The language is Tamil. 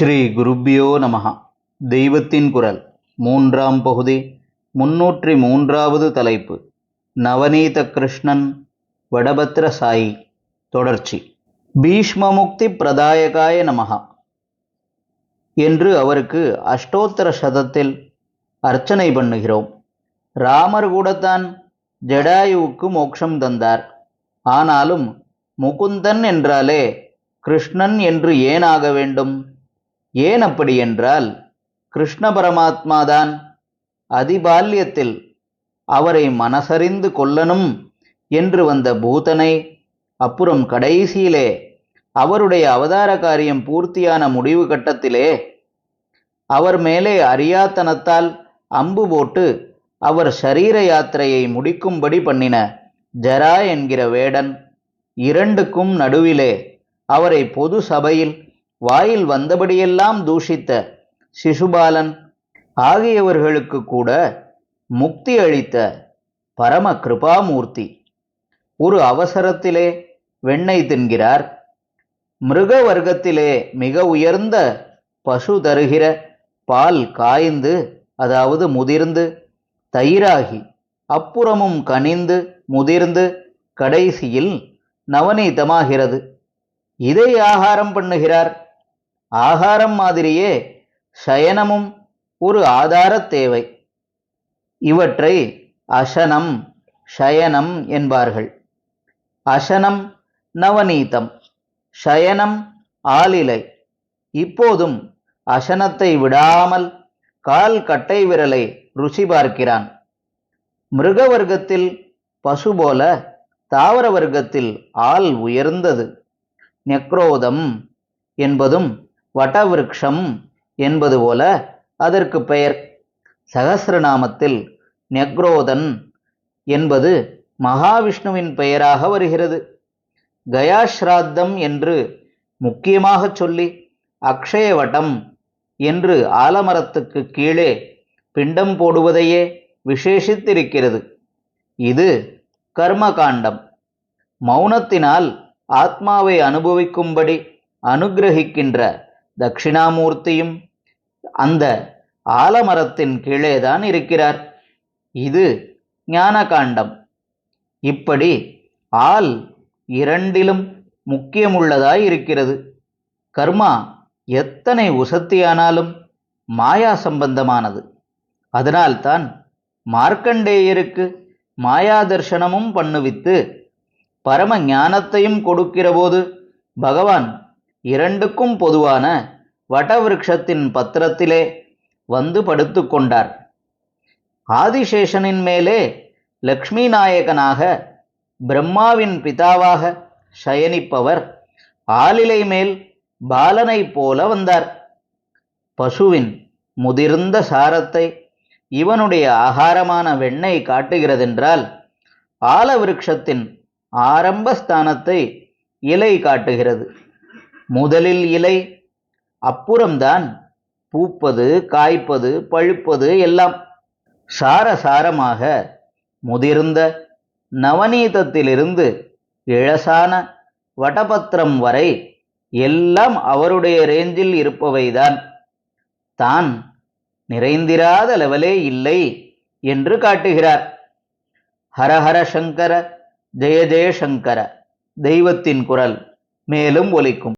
ஸ்ரீ குருப்பியோ நமஹ. தெய்வத்தின் குரல் மூன்றாம் பகுதி 303வது தலைப்பு. நவநீத கிருஷ்ணன் வடபத்ர சாயி. தொடர்ச்சி. பீஷ்மமுக்தி பிரதாயகாய நமஹ என்று அவருக்கு அஷ்டோத்தர சதத்தில் அர்ச்சனை பண்ணுகிறோம். ராமர் கூடத்தான் ஜடாயுவுக்கு மோட்சம் தந்தார். ஆனாலும் முகுந்தன் என்றாலே கிருஷ்ணன் என்று ஏன் ஆக வேண்டும்? ஏன் அப்படி என்றால், கிருஷ்ண பரமாத்மாதான் அதிபால்யத்தில் அவரை மனசறிந்து கொல்லணும் என்று வந்த பூதனை, அப்புறம் கடைசியிலே அவருடைய அவதார காரியம் பூர்த்தியான முடிவு கட்டத்திலே அவர் மேலே அறியாத்தனத்தால் அம்பு போட்டு அவர் சரீர யாத்திரையை முடிக்கும்படி பண்ணின ஜரா என்கிற வேடன், இரண்டுக்கும் நடுவிலே அவரை பொது சபையில் வாயில் வந்தபடியெல்லாம் தூஷித்த சிசுபாலன் ஆகியவர்களுக்கு கூட முக்தி அளித்த பரம கிருபாமூர்த்தி ஒரு அவசரத்திலே வெண்ணெய் தின்கிறார். மிருக வர்க்கத்திலே மிக உயர்ந்த பசு தருகிற பால் காய்ந்து, அதாவது முதிர்ந்து தயிராகி, அப்புறமும் கனிந்து முதிர்ந்து கடைசியில் நவநீதமாகிறது. இதை ஆகாரம் பண்ணுகிறார். ஆகாரம் மாதிரியே சயனமும் ஒரு ஆதார தேவை. இவற்றை அசனம் சயனம் என்பார்கள். அசனம் நவநீதம், சயனம் ஆலிலை. இப்போதும் அசனத்தை விடாமல் கால் கட்டை விரலை ருசி பார்க்கிறான். மிருக வர்க்கத்தில் பசு போல தாவர வர்க்கத்தில் ஆள் உயர்ந்தது. நெக்ரோதம் என்பதும் வடவிருக்ஷம் என்பது போல அதற்கு பெயர். சகசிரநாமத்தில் நெக்ரோதன் என்பது மகாவிஷ்ணுவின் பெயராக வருகிறது. கயாஸ்ராத்தம் என்று முக்கியமாக சொல்லி அக்ஷயவட்டம் என்று ஆலமரத்துக்கு கீழே பிண்டம் போடுவதையே விசேஷித்திருக்கிறது. இது கர்மகாண்டம். மௌனத்தினால் ஆத்மாவை அனுபவிக்கும்படி அனுகிரகிக்கின்ற தட்சிணாமூர்த்தியும் அந்த ஆலமரத்தின் கீழேதான் இருக்கிறார். இது ஞானகாண்டம். இப்படி ஆள் இரண்டிலும் முக்கியமுள்ளதாய் இருக்கிறது. கர்மா எத்தனை உசத்தியானாலும் மாயா சம்பந்தமானது. அதனால்தான் மார்க்கண்டேயருக்கு மாயா தர்சனமும் பண்ணுவித்து பரம ஞானத்தையும் கொடுக்கிறபோது பகவான் இரண்டுக்கும் பொதுவான வடவிருக்ஷத்தின் பத்திரத்திலே வந்து படுத்து கொண்டார். ஆதிசேஷனின் மேலே லக்ஷ்மி நாயகனாக பிரம்மாவின் பிதாவாக சயனிப்பவர் ஆலிலை மேல் பாலனை போல வந்தார். பசுவின் முதிர்ந்த சாரத்தை இவனுடைய ஆகாரமான வெண்ணெய் காட்டுகிறதென்றால், ஆலவிருக்ஷத்தின் ஆரம்ப ஸ்தானத்தை இலை காட்டுகிறது. முதலில் இலை, அப்புறம்தான் பூப்பது, காய்ப்பது, பழுப்பது எல்லாம். சாரசாரமாக முதிர்ந்த நவநீதத்திலிருந்து இழசான வடபத்திரம் வரை எல்லாம் அவருடைய ரேஞ்சில் இருப்பவைதான். தான் நிறைந்திராத லெவலே இல்லை என்று காட்டுகிறார். ஹரஹர சங்கர, ஜெய ஜெய சங்கர. தெய்வத்தின் குரல் மேலும் ஒலிக்கும்.